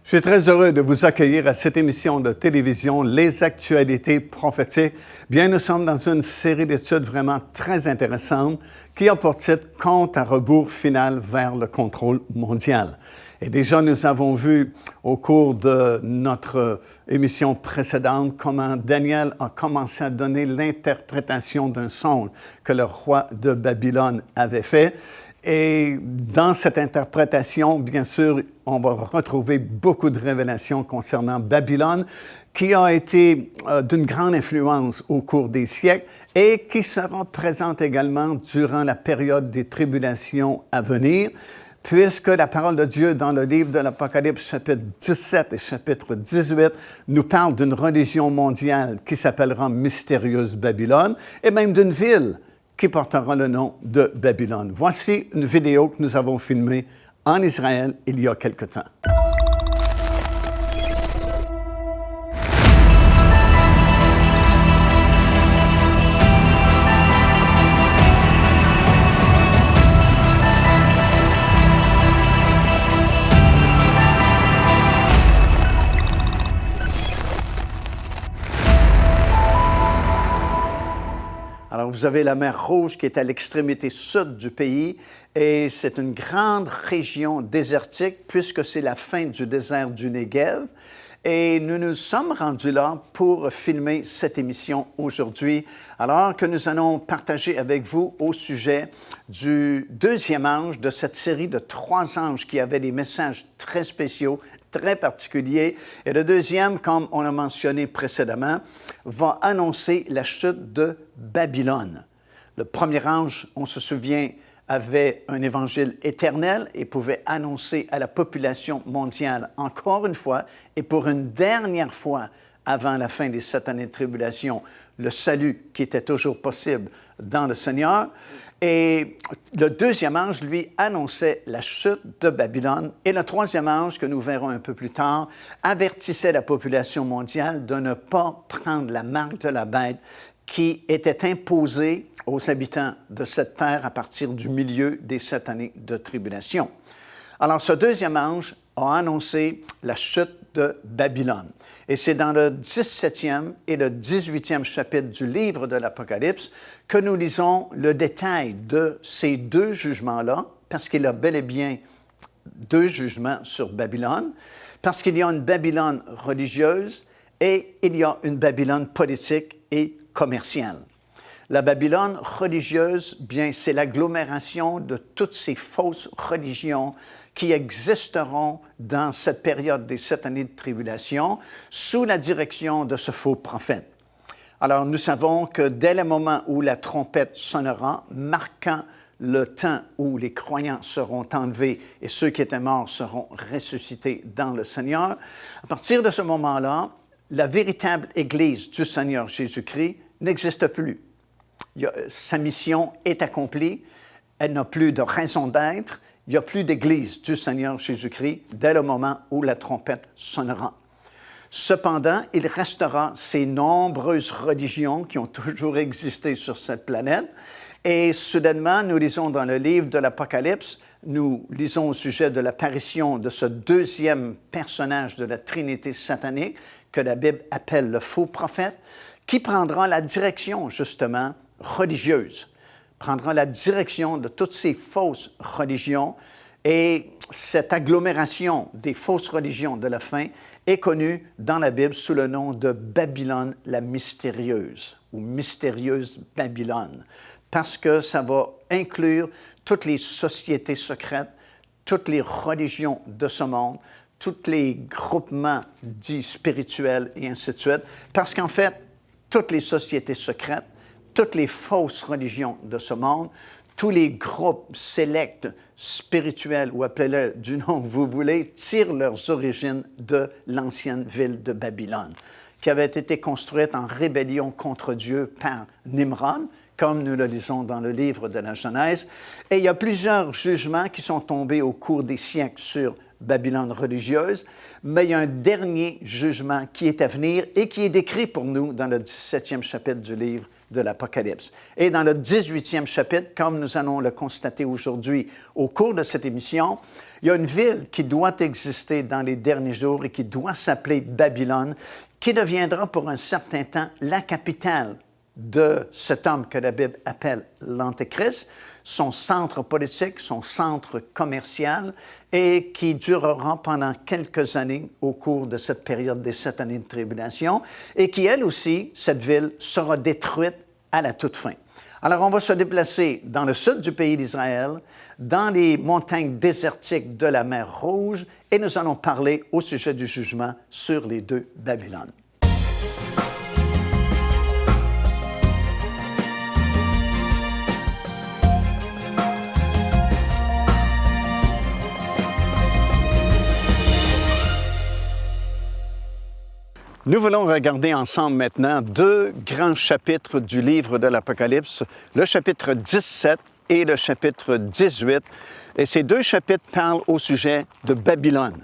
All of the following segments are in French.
Je suis très heureux de vous accueillir à cette émission de télévision, Les Actualités prophétiques. Bien, nous sommes dans une série d'études vraiment très intéressantes qui a pour titre « Compte à rebours final vers le contrôle mondial ». Et déjà, nous avons vu au cours de notre émission précédente comment Daniel a commencé à donner l'interprétation d'un songe que le roi de Babylone avait fait. Et dans cette interprétation, bien sûr, on va retrouver beaucoup de révélations concernant Babylone, qui a été d'une grande influence au cours des siècles et qui sera présente également durant la période des tribulations à venir, puisque la parole de Dieu dans le livre de l'Apocalypse, chapitre 17 et chapitre 18, nous parle d'une religion mondiale qui s'appellera Mystérieuse Babylone, et même d'une ville qui portera le nom de Babylone. Voici une vidéo que nous avons filmée en Israël il y a quelque temps. Alors, vous avez la mer Rouge qui est à l'extrémité sud du pays et c'est une grande région désertique puisque c'est la fin du désert du Negev. Et nous nous sommes rendus là pour filmer cette émission aujourd'hui, alors que nous allons partager avec vous au sujet du deuxième ange de cette série de 3 anges qui avaient des messages très spéciaux, très particulier. Et le deuxième, comme on a mentionné précédemment, va annoncer la chute de Babylone. Le premier ange, on se souvient, avait un évangile éternel et pouvait annoncer à la population mondiale encore une fois et pour une dernière fois avant la fin des 7 années de tribulation, le salut qui était toujours possible dans le Seigneur. Et le deuxième ange, lui, annonçait la chute de Babylone. Et le troisième ange, que nous verrons un peu plus tard, avertissait la population mondiale de ne pas prendre la marque de la bête qui était imposée aux habitants de cette terre à partir du milieu des 7 années de tribulation. Alors, ce deuxième ange a annoncé la chute de Babylone. Et c'est dans le 17e et le 18e chapitre du livre de l'Apocalypse que nous lisons le détail de ces 2 jugements-là, parce qu'il y a bel et bien 2 jugements sur Babylone, parce qu'il y a une Babylone religieuse et il y a une Babylone politique et commerciale. La Babylone religieuse, bien, c'est l'agglomération de toutes ces fausses religions qui existeront dans cette période des 7 années de tribulation sous la direction de ce faux prophète. Alors, nous savons que dès le moment où la trompette sonnera, marquant le temps où les croyants seront enlevés et ceux qui étaient morts seront ressuscités dans le Seigneur, à partir de ce moment-là, la véritable Église du Seigneur Jésus-Christ n'existe plus. Sa mission est accomplie, elle n'a plus de raison d'être, il n'y a plus d'Église du Seigneur Jésus-Christ dès le moment où la trompette sonnera. Cependant, il restera ces nombreuses religions qui ont toujours existé sur cette planète. Et soudainement, nous lisons dans le livre de l'Apocalypse, nous lisons au sujet de l'apparition de ce deuxième personnage de la Trinité satanique que la Bible appelle le faux prophète, qui prendra la direction, justement, religieuse, prendra la direction de toutes ces fausses religions. Et cette agglomération des fausses religions de la fin est connue dans la Bible sous le nom de Babylone la mystérieuse, ou mystérieuse Babylone, parce que ça va inclure toutes les sociétés secrètes, toutes les religions de ce monde, tous les groupements dits spirituels et ainsi de suite, parce qu'en fait, toutes les sociétés secrètes, toutes les fausses religions de ce monde, tous les groupes sélects spirituels, ou appelez-le du nom que vous voulez, tirent leurs origines de l'ancienne ville de Babylone, qui avait été construite en rébellion contre Dieu par Nimrod, comme nous le lisons dans le livre de la Genèse. Et il y a plusieurs jugements qui sont tombés au cours des siècles sur Babylone religieuse, mais il y a un dernier jugement qui est à venir et qui est décrit pour nous dans le 17e chapitre du livre de l'Apocalypse. Et dans le 18e chapitre, comme nous allons le constater aujourd'hui au cours de cette émission, il y a une ville qui doit exister dans les derniers jours et qui doit s'appeler Babylone, qui deviendra pour un certain temps la capitale de cet homme que la Bible appelle l'Antéchrist, son centre politique, son centre commercial, et qui durera pendant quelques années au cours de cette période des 7 années de tribulation, et qui, elle aussi, cette ville, sera détruite à la toute fin. Alors, on va se déplacer dans le sud du pays d'Israël, dans les montagnes désertiques de la mer Rouge, et nous allons parler au sujet du jugement sur les deux Babylones. Nous voulons regarder ensemble maintenant deux grands chapitres du livre de l'Apocalypse, le chapitre 17 et le chapitre 18. Et ces deux chapitres parlent au sujet de Babylone.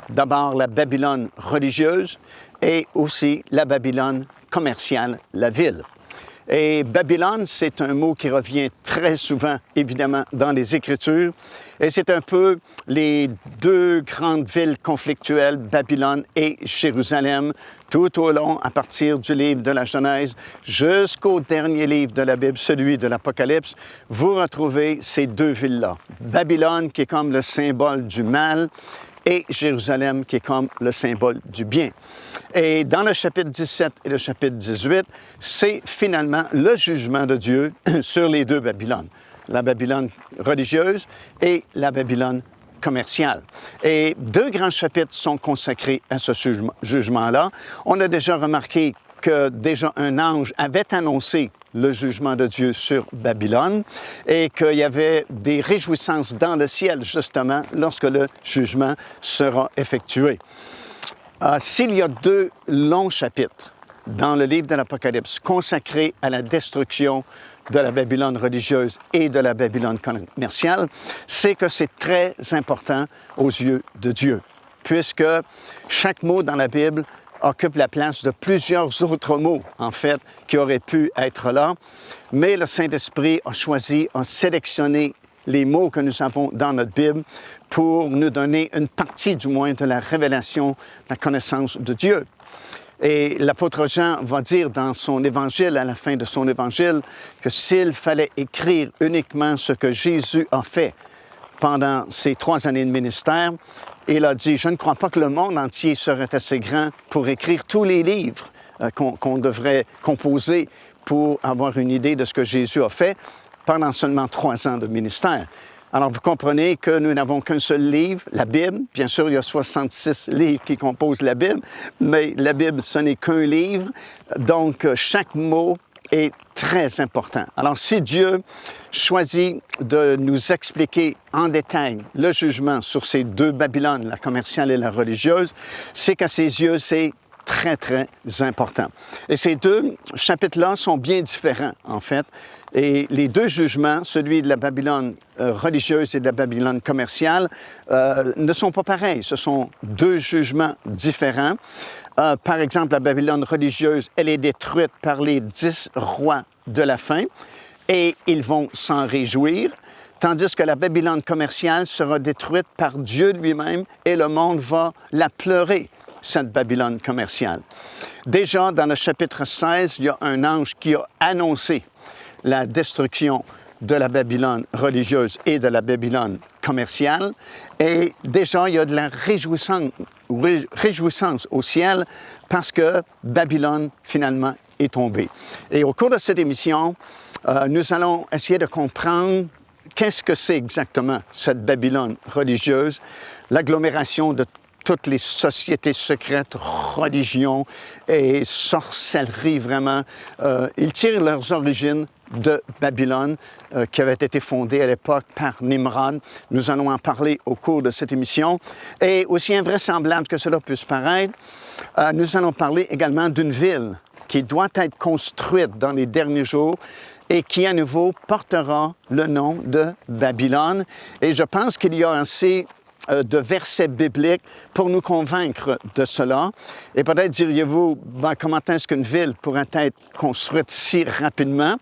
D'abord la Babylone religieuse et aussi la Babylone commerciale, la ville. Et Babylone, c'est un mot qui revient très souvent, évidemment, dans les Écritures. Et c'est un peu les deux grandes villes conflictuelles, Babylone et Jérusalem, tout au long, à partir du livre de la Genèse jusqu'au dernier livre de la Bible, celui de l'Apocalypse. Vous retrouvez ces deux villes-là. Babylone, qui est comme le symbole du mal, et Jérusalem, qui est comme le symbole du bien. Et dans le chapitre 17 et le chapitre 18, c'est finalement le jugement de Dieu sur les deux Babylones, la Babylone religieuse et la Babylone commerciale. Et deux grands chapitres sont consacrés à ce jugement-là. On a déjà remarqué que déjà un ange avait annoncé le jugement de Dieu sur Babylone et qu'il y avait des réjouissances dans le ciel, justement, lorsque le jugement sera effectué. S'il y a deux longs chapitres dans le livre de l'Apocalypse consacrés à la destruction de la Babylone religieuse et de la Babylone commerciale, c'est que c'est très important aux yeux de Dieu, puisque chaque mot dans la Bible occupe la place de plusieurs autres mots, en fait, qui auraient pu être là. Mais le Saint-Esprit a sélectionné les mots que nous avons dans notre Bible pour nous donner une partie, du moins, de la révélation, de la connaissance de Dieu. Et l'apôtre Jean va dire dans son évangile, à la fin de son évangile, que s'il fallait écrire uniquement ce que Jésus a fait pendant ces 3 années de ministère, il a dit, je ne crois pas que le monde entier serait assez grand pour écrire tous les livres qu'on devrait composer pour avoir une idée de ce que Jésus a fait pendant seulement 3 ans de ministère. Alors, vous comprenez que nous n'avons qu'un seul livre, la Bible. Bien sûr, il y a 66 livres qui composent la Bible, mais la Bible, ce n'est qu'un livre. Donc, chaque mot est très important. Alors, si Dieu choisit de nous expliquer en détail le jugement sur ces deux Babylones, la commerciale et la religieuse, c'est qu'à ses yeux, c'est très, très important. Et ces deux chapitres-là sont bien différents, en fait. Et les deux jugements, celui de la Babylone religieuse et de la Babylone commerciale, ne sont pas pareils. Ce sont deux jugements différents. Par exemple, la Babylone religieuse, elle est détruite par les 10 rois de la fin et ils vont s'en réjouir, tandis que la Babylone commerciale sera détruite par Dieu lui-même et le monde va la pleurer, cette Babylone commerciale. Déjà, dans le chapitre 16, il y a un ange qui a annoncé la destruction de la Babylone religieuse et de la Babylone commerciale. Et déjà, il y a de la réjouissance au ciel parce que Babylone, finalement, est tombée. Et au cours de cette émission, nous allons essayer de comprendre qu'est-ce que c'est exactement cette Babylone religieuse, l'agglomération de toutes les sociétés secrètes, religions et sorcellerie, vraiment. Ils tirent leurs origines de Babylone, qui avait été fondée à l'époque par Nimrod. Nous allons en parler au cours de cette émission. Et aussi invraisemblable que cela puisse paraître, nous allons parler également d'une ville qui doit être construite dans les derniers jours et qui, à nouveau, portera le nom de Babylone. Et je pense qu'il y a assez de versets bibliques pour nous convaincre de cela. Et peut-être diriez-vous, comment est-ce qu'une ville pourrait être construite si rapidement,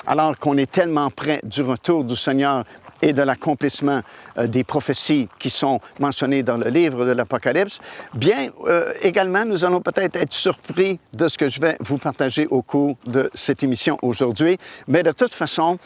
alors qu'on est tellement près du retour du Seigneur et de l'accomplissement des prophéties qui sont mentionnées dans le livre de l'Apocalypse? Bien, également, nous allons peut-être être surpris de ce que je vais vous partager au cours de cette émission aujourd'hui. Mais de toute façon,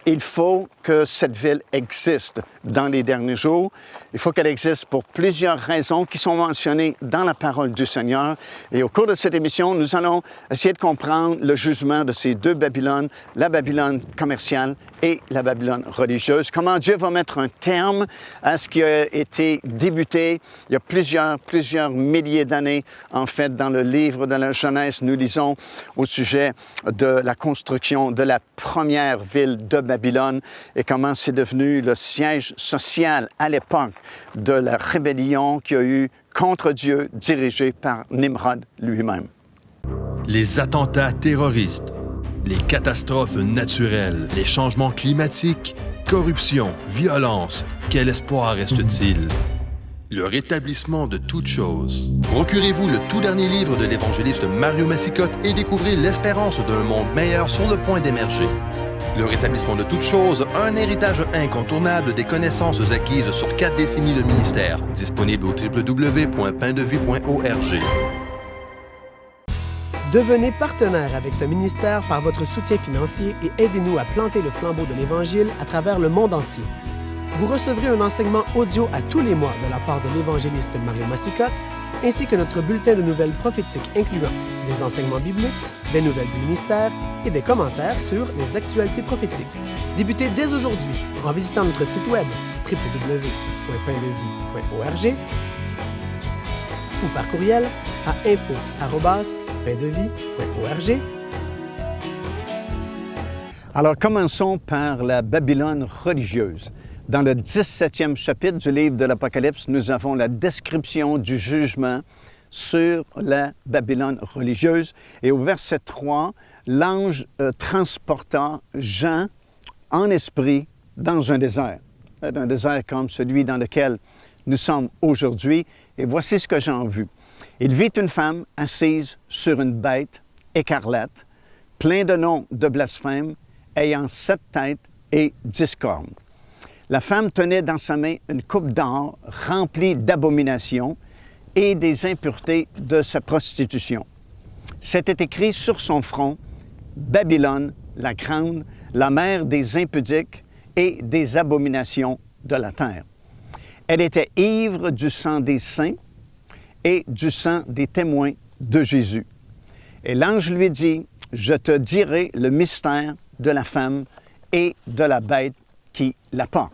il faut que cette ville existe dans les derniers jours. Il faut qu'elle existe pour plusieurs raisons qui sont mentionnées dans la parole du Seigneur. Et au cours de cette émission, nous allons essayer de comprendre le jugement de ces deux Babylones, la Babylone commerciale et la Babylone religieuse. Comment Dieu va mettre un terme à ce qui a été débuté il y a plusieurs milliers d'années. En fait, dans le livre de la Genèse, nous lisons au sujet de la construction de la première ville de Babylone et comment c'est devenu le siège social à l'époque de la rébellion qu'il y a eu contre Dieu dirigée par Nimrod lui-même. Les attentats terroristes, les catastrophes naturelles, les changements climatiques, corruption, violence, quel espoir reste-t-il? Le rétablissement de toutes choses. Procurez-vous le tout dernier livre de l'évangéliste Mario Massicotte et découvrez l'espérance d'un monde meilleur sur le point d'émerger. Le rétablissement de toutes choses, un héritage incontournable des connaissances acquises sur 4 décennies de ministère. Disponible au www.paindevie.org. Devenez partenaire avec ce ministère par votre soutien financier et aidez-nous à planter le flambeau de l'Évangile à travers le monde entier. Vous recevrez un enseignement audio à tous les mois de la part de l'évangéliste Mario Massicotte, ainsi que notre bulletin de nouvelles prophétiques incluant des enseignements bibliques, des nouvelles du ministère et des commentaires sur les actualités prophétiques. Débutez dès aujourd'hui en visitant notre site web www.paindevie.org ou par courriel à info@paindevie.org. Alors, commençons par la Babylone religieuse. Dans le 17e chapitre du livre de l'Apocalypse, nous avons la description du jugement sur la Babylone religieuse. Et au verset 3, l'ange transporta Jean en esprit dans un désert comme celui dans lequel nous sommes aujourd'hui. Et voici ce que Jean vit. Il vit une femme assise sur une bête écarlate, plein de noms de blasphème, ayant 7 têtes et 10 cornes. La femme tenait dans sa main une coupe d'or remplie d'abominations et des impuretés de sa prostitution. C'était écrit sur son front, « Babylone, la grande, la mère des impudiques et des abominations de la terre. » Elle était ivre du sang des saints et du sang des témoins de Jésus. Et l'ange lui dit, « Je te dirai le mystère de la femme et de la bête qui la porte. »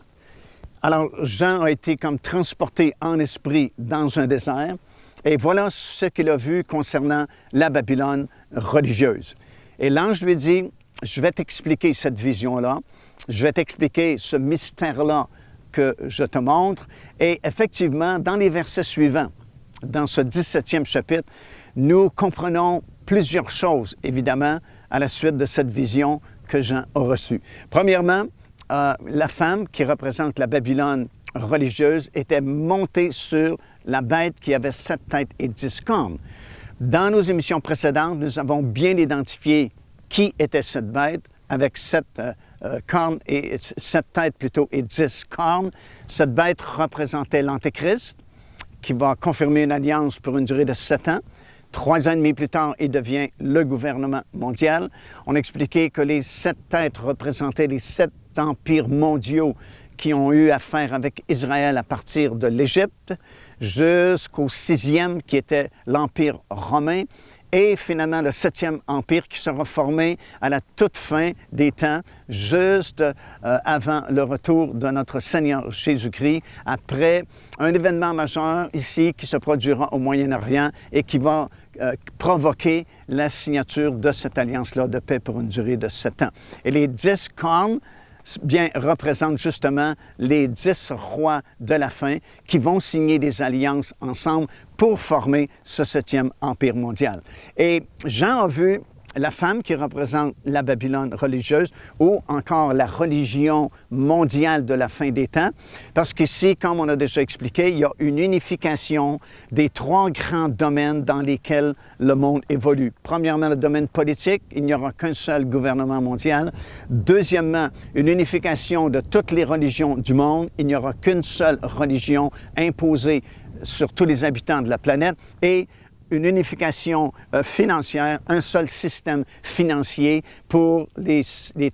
Alors, Jean a été comme transporté en esprit dans un désert, et voilà ce qu'il a vu concernant la Babylone religieuse. Et l'ange lui dit, « Je vais t'expliquer cette vision-là, je vais t'expliquer ce mystère-là que je te montre. » Et effectivement, dans les versets suivants, dans ce 17e chapitre, nous comprenons plusieurs choses, évidemment, à la suite de cette vision que Jean a reçue. Premièrement, la femme qui représente la Babylone religieuse était montée sur la bête qui avait 7 têtes et 10 cornes. Dans nos émissions précédentes, nous avons bien identifié qui était cette bête avec 7 cornes et 7 têtes plutôt et 10 cornes. Cette bête représentait l'Antéchrist qui va confirmer une alliance pour une durée de 7 ans. 3 ans et demi plus tard, il devient le gouvernement mondial. On expliquait que les 7 têtes représentaient les 7 empires mondiaux qui ont eu affaire avec Israël à partir de l'Égypte jusqu'au 6e qui était l'Empire romain et finalement le 7e empire qui sera formé à la toute fin des temps, juste avant le retour de notre Seigneur Jésus-Christ, après un événement majeur ici qui se produira au Moyen-Orient et qui va provoquer la signature de cette alliance-là de paix pour une durée de 7 ans. Et les 10 cornes, bien, représentent justement les 10 rois de la fin qui vont signer des alliances ensemble pour former ce 7e empire mondial. Et Jean a vu la femme qui représente la Babylone religieuse ou encore la religion mondiale de la fin des temps. Parce qu'ici, comme on a déjà expliqué, il y a une unification des trois grands domaines dans lesquels le monde évolue. Premièrement, le domaine politique, il n'y aura qu'un seul gouvernement mondial. Deuxièmement, une unification de toutes les religions du monde. Il n'y aura qu'une seule religion imposée sur tous les habitants de la planète. Et une unification financière, un seul système financier pour les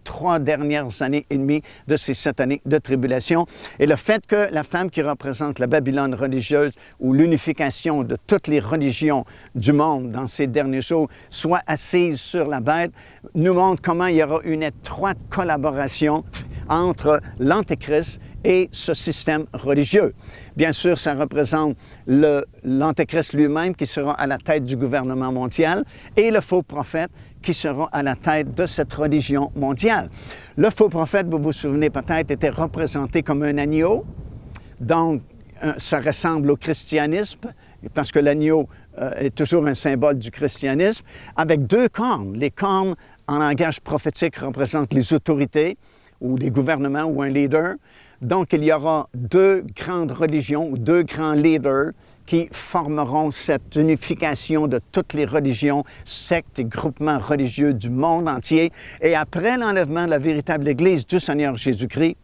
3 dernières années et demie de ces 7 années de tribulation. Et le fait que la femme qui représente la Babylone religieuse ou l'unification de toutes les religions du monde dans ces derniers jours soit assise sur la bête nous montre comment il y aura une étroite collaboration entre l'Antéchrist et ce système religieux. Bien sûr, ça représente l'Antéchrist lui-même qui sera à la tête du gouvernement mondial et le faux prophète qui sera à la tête de cette religion mondiale. Le faux prophète, vous vous souvenez peut-être, était représenté comme un agneau. Donc, ça ressemble au christianisme parce que l'agneau est toujours un symbole du christianisme, avec 2 cornes. Les cornes, en langage prophétique, représentent les autorités ou les gouvernements ou un leader. Donc, il y aura 2 grandes religions ou 2 grands leaders qui formeront cette unification de toutes les religions, sectes et groupements religieux du monde entier. Et après l'enlèvement de la véritable Église du Seigneur Jésus-Christ,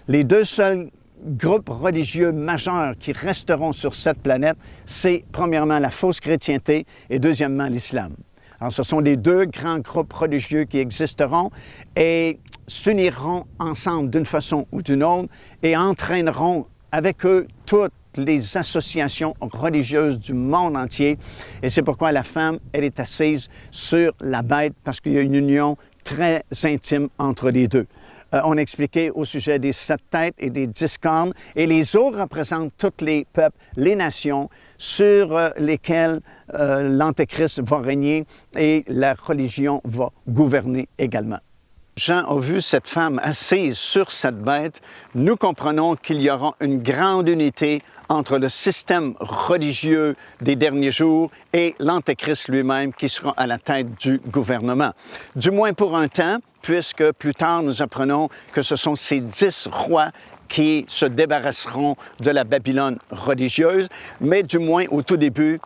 les 2 seuls groupes religieux majeurs qui resteront sur cette planète, c'est premièrement la fausse chrétienté et deuxièmement l'islam. Alors, ce sont les 2 grands groupes religieux qui existeront et s'uniront ensemble d'une façon ou d'une autre et entraîneront avec eux toutes les associations religieuses du monde entier. Et c'est pourquoi la femme, elle est assise sur la bête parce qu'il y a une union très intime entre les 2. On a expliqué au sujet des 7 têtes et des 10 cornes, et les autres représentent tous les peuples, les nations sur lesquelles l'Antéchrist va régner et la religion va gouverner également. Jean a vu cette femme assise sur cette bête. Nous comprenons qu'il y aura une grande unité entre le système religieux des derniers jours et l'Antéchrist lui-même qui sera à la tête du gouvernement. Du moins pour un temps, puisque plus tard nous apprenons que ce sont ces 10 rois qui se débarrasseront de la Babylone religieuse, mais du moins au tout début,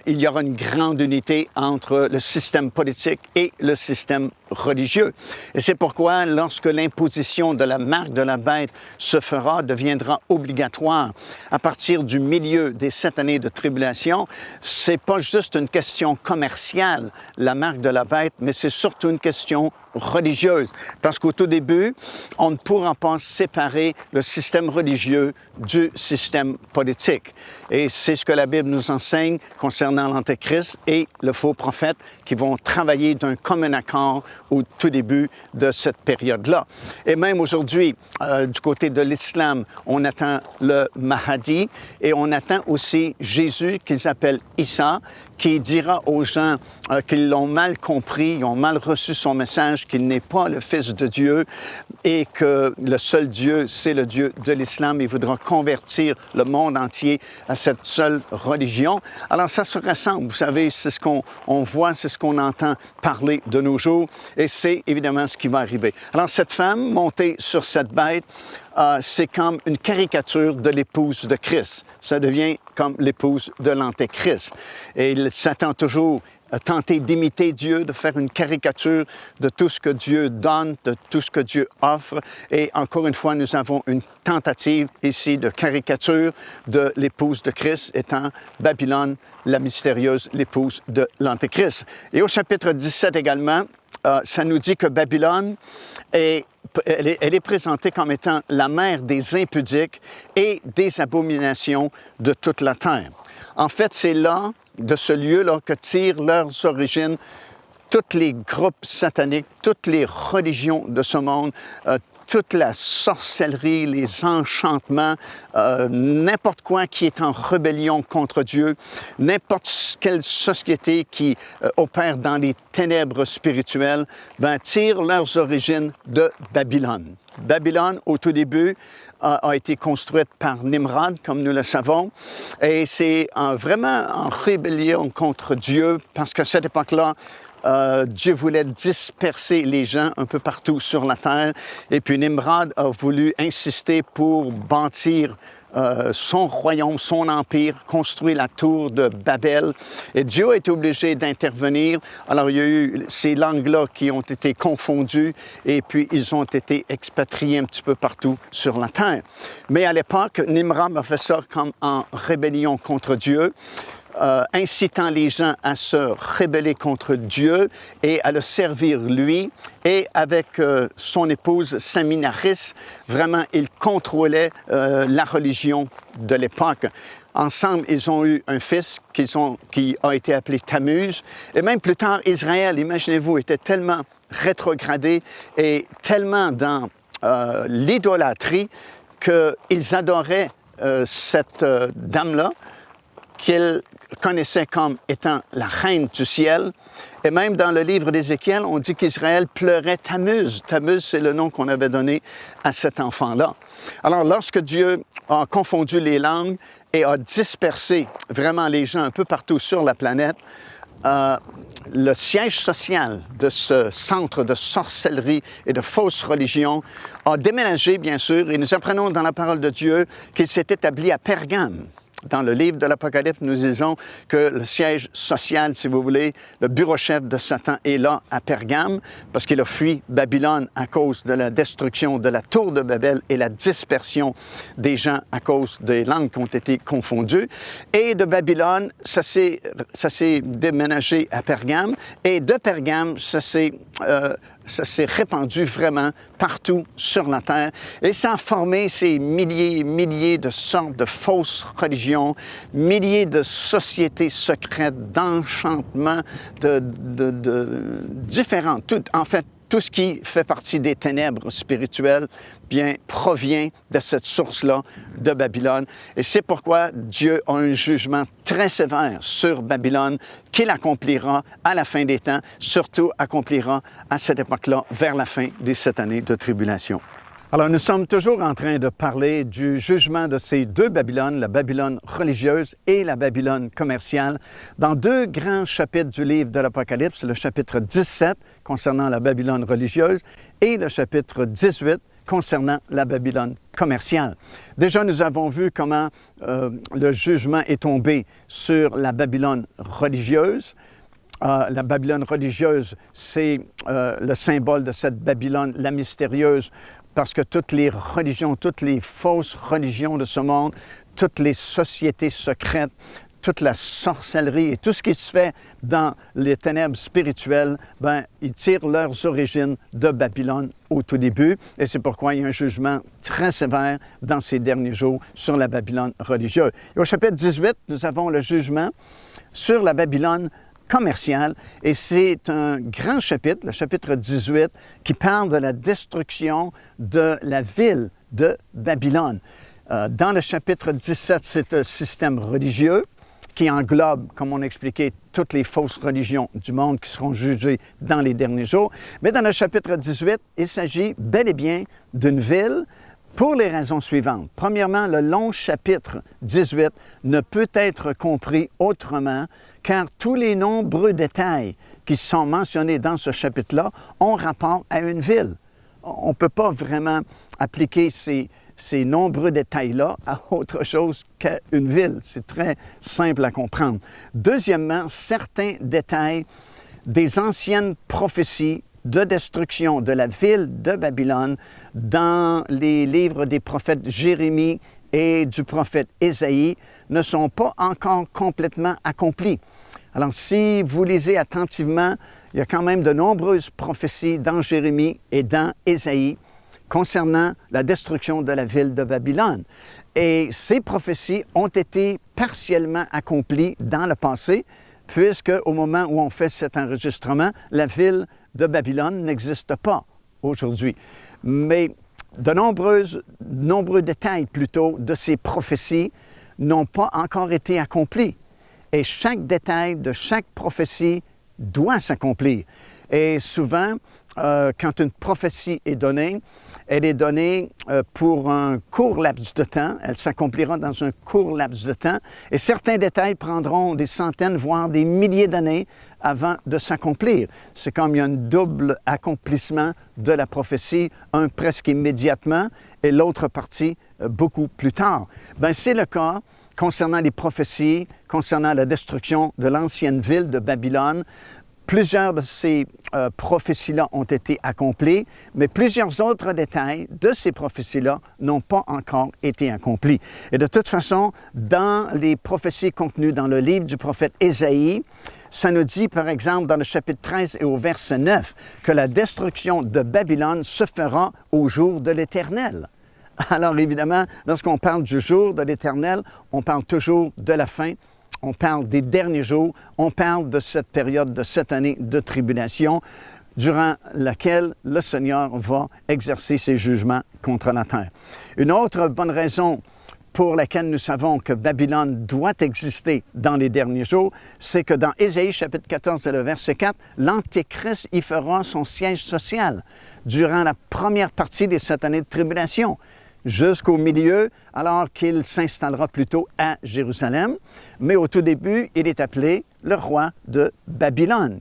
il y aura une grande unité entre le système politique et le système religieux. Et c'est pourquoi, lorsque l'imposition de la marque de la bête se fera, deviendra obligatoire à partir du milieu des 7 années de tribulation, c'est pas juste une question commerciale, la marque de la bête, mais c'est surtout une question religieuse. Parce qu'au tout début, on ne pourra pas séparer le système religieux du système politique. Et c'est ce que la Bible nous enseigne concernant l'Antéchrist et le faux prophète qui vont travailler d'un commun accord au tout début de cette période-là. Et même aujourd'hui, du côté de l'islam, on attend le Mahdi et on attend aussi Jésus qu'ils appellent Issa, qui dira aux gens qu'ils l'ont mal compris, ils ont mal reçu son message, qu'il n'est pas le Fils de Dieu et que le seul Dieu, c'est le Dieu de l'islam. Il voudra convertir le monde entier à cette seule religion. Alors ça se ressemble, vous savez, c'est ce qu'on voit, c'est ce qu'on entend parler de nos jours et c'est évidemment ce qui va arriver. Alors cette femme montée sur cette bête, c'est comme une caricature de l'épouse de Christ. Ça devient comme l'épouse de l'Antéchrist. Et il s'attend toujours à tenter d'imiter Dieu, de faire une caricature de tout ce que Dieu donne, de tout ce que Dieu offre. Et encore une fois, nous avons une tentative ici de caricature de l'épouse de Christ étant Babylone, la mystérieuse, l'épouse de l'Antéchrist. Et au chapitre 17 également, ça nous dit que Babylone elle est présentée comme étant la mère des impudiques et des abominations de toute la terre. En fait, c'est là, de ce lieu-là, que tirent leurs origines tous les groupes sataniques, toutes les religions de ce monde, toute la sorcellerie, les enchantements, n'importe quoi qui est en rébellion contre Dieu, n'importe quelle société qui opère dans les ténèbres spirituelles, tire leurs origines de Babylone. Babylone, au tout début, a été construite par Nimrod, comme nous le savons. Et c'est vraiment en rébellion contre Dieu, parce qu'à cette époque-là, Dieu voulait disperser les gens un peu partout sur la terre. Et puis Nimrod a voulu insister pour bâtir son royaume, son empire, construire la tour de Babel. Et Dieu a été obligé d'intervenir. Alors, il y a eu ces langues-là qui ont été confondues et puis ils ont été expatriés un petit peu partout sur la terre. Mais à l'époque, Nimrod a fait ça comme en rébellion contre Dieu. Incitant les gens à se rebeller contre Dieu et à le servir lui. Et avec son épouse Saminaris, vraiment, il contrôlait la religion de l'époque. Ensemble, ils ont eu un fils qui a été appelé Tammuz. Et même plus tard, Israël, imaginez-vous, était tellement rétrogradé et tellement dans l'idolâtrie qu'ils adoraient cette dame-là, qu'ils connaissaient comme étant la reine du ciel. Et même dans le livre d'Ézéchiel, on dit qu'Israël pleurait Tammuz. Tammuz, c'est le nom qu'on avait donné à cet enfant-là. Alors, lorsque Dieu a confondu les langues et a dispersé vraiment les gens un peu partout sur la planète, le siège social de ce centre de sorcellerie et de fausse religion a déménagé, bien sûr, et nous apprenons dans la parole de Dieu qu'il s'est établi à Pergame. Dans le livre de l'Apocalypse, nous disons que le siège social, si vous voulez, le bureau-chef de Satan est là à Pergame parce qu'il a fui Babylone à cause de la destruction de la tour de Babel et la dispersion des gens à cause des langues qui ont été confondues. Et de Babylone, ça s'est déménagé à Pergame et de Pergame, ça s'est répandu vraiment partout sur la terre. Et ça a formé ces milliers et milliers de sortes de fausses religions, milliers de sociétés secrètes, d'enchantements, de différentes. Tout ce qui fait partie des ténèbres spirituelles, bien, provient de cette source-là de Babylone. Et c'est pourquoi Dieu a un jugement très sévère sur Babylone qu'il accomplira à la fin des temps, surtout accomplira à cette époque-là, vers la fin des 7 années de tribulation. Alors, nous sommes toujours en train de parler du jugement de ces deux Babylones, la Babylone religieuse et la Babylone commerciale, dans deux grands chapitres du livre de l'Apocalypse, le chapitre 17 concernant la Babylone religieuse et le chapitre 18 concernant la Babylone commerciale. Déjà, nous avons vu comment le jugement est tombé sur la Babylone religieuse. La Babylone religieuse, c'est le symbole de cette Babylone, la mystérieuse, parce que toutes les religions, toutes les fausses religions de ce monde, toutes les sociétés secrètes, toute la sorcellerie et tout ce qui se fait dans les ténèbres spirituelles, bien, ils tirent leurs origines de Babylone au tout début. Et c'est pourquoi il y a un jugement très sévère dans ces derniers jours sur la Babylone religieuse. Et au chapitre 18, nous avons le jugement sur la Babylone commerciale. Et c'est un grand chapitre, le chapitre 18, qui parle de la destruction de la ville de Babylone. Dans le chapitre 17, c'est un système religieux qui englobe, comme on a expliqué, toutes les fausses religions du monde qui seront jugées dans les derniers jours. Mais dans le chapitre 18, il s'agit bel et bien d'une ville pour les raisons suivantes. Premièrement, le long chapitre 18 ne peut être compris autrement car tous les nombreux détails qui sont mentionnés dans ce chapitre-là ont rapport à une ville. On ne peut pas vraiment appliquer ces nombreux détails-là à autre chose qu'à une ville. C'est très simple à comprendre. Deuxièmement, certains détails des anciennes prophéties de destruction de la ville de Babylone dans les livres des prophètes Jérémie et du prophète Ésaïe ne sont pas encore complètement accomplis. Alors, si vous lisez attentivement, il y a quand même de nombreuses prophéties dans Jérémie et dans Ésaïe concernant la destruction de la ville de Babylone. Et ces prophéties ont été partiellement accomplies dans le passé, puisque au moment où on fait cet enregistrement, la ville de Babylone n'existe pas aujourd'hui. Mais de nombreux détails plutôt de ces prophéties n'ont pas encore été accomplis. Et chaque détail de chaque prophétie doit s'accomplir. Et souvent, quand une prophétie est donnée, elle est donnée pour un court laps de temps. Elle s'accomplira dans un court laps de temps. Et certains détails prendront des centaines, voire des milliers d'années avant de s'accomplir. C'est comme il y a un double accomplissement de la prophétie, un presque immédiatement et l'autre partie beaucoup plus tard. Bien, c'est le cas concernant les prophéties, concernant la destruction de l'ancienne ville de Babylone. Plusieurs de ces prophéties-là ont été accomplies, mais plusieurs autres détails de ces prophéties-là n'ont pas encore été accomplis. Et de toute façon, dans les prophéties contenues dans le livre du prophète Ésaïe, ça nous dit, par exemple, dans le chapitre 13 et au verset 9, que la destruction de Babylone se fera au jour de l'Éternel. Alors évidemment, lorsqu'on parle du jour de l'Éternel, on parle toujours de la fin. On parle des derniers jours, on parle de cette période, de cette année de tribulation, durant laquelle le Seigneur va exercer ses jugements contre la terre. Une autre bonne raison pour laquelle nous savons que Babylone doit exister dans les derniers jours, c'est que dans Ésaïe chapitre 14 et le verset 4, l'Antéchrist y fera son siège social durant la première partie des 7 années de tribulation, jusqu'au milieu, alors qu'il s'installera plutôt à Jérusalem. Mais au tout début, il est appelé le roi de Babylone.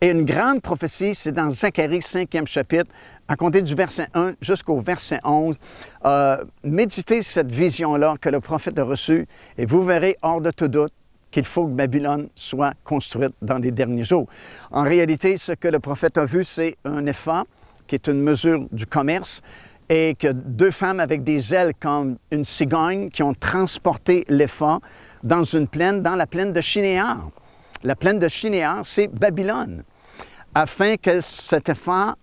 Et une grande prophétie, c'est dans Zacharie 5e chapitre, à compter du verset 1 jusqu'au verset 11. Méditez cette vision-là que le prophète a reçue et vous verrez hors de tout doute qu'il faut que Babylone soit construite dans les derniers jours. En réalité, ce que le prophète a vu, c'est un épha, qui est une mesure du commerce, et que 2 femmes avec des ailes comme une cigogne qui ont transporté l'épha dans une plaine, dans la plaine de Shinéar. La plaine de Shinéar, c'est Babylone, afin que cet épha,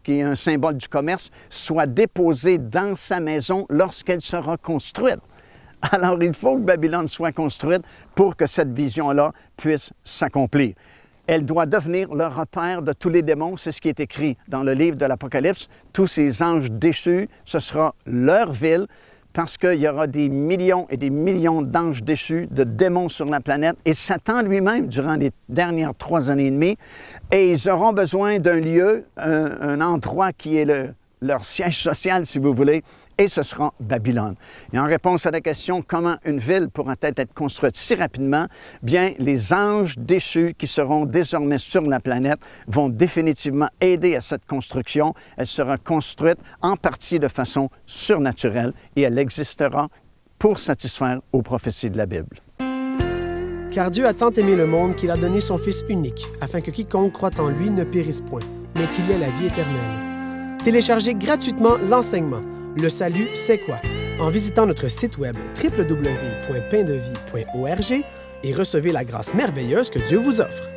qui est un symbole du commerce, soit déposé dans sa maison lorsqu'elle sera construite. Alors, il faut que Babylone soit construite pour que cette vision-là puisse s'accomplir. Elle doit devenir le repère de tous les démons. C'est ce qui est écrit dans le livre de l'Apocalypse. Tous ces anges déchus, ce sera leur ville, parce qu'il y aura des millions et des millions d'anges déchus, de démons sur la planète, et Satan lui-même durant les dernières 3 années et demie. Et ils auront besoin d'un lieu, un endroit qui est leur siège social, si vous voulez, et ce sera Babylone. Et en réponse à la question comment une ville pourra être construite si rapidement, bien, les anges déchus qui seront désormais sur la planète vont définitivement aider à cette construction. Elle sera construite en partie de façon surnaturelle et elle existera pour satisfaire aux prophéties de la Bible. Car Dieu a tant aimé le monde qu'il a donné son Fils unique, afin que quiconque croit en lui ne périsse point, mais qu'il ait la vie éternelle. Téléchargez gratuitement l'enseignement « Le salut, c'est quoi ?» en visitant notre site web www.paindevie.org et recevez la grâce merveilleuse que Dieu vous offre.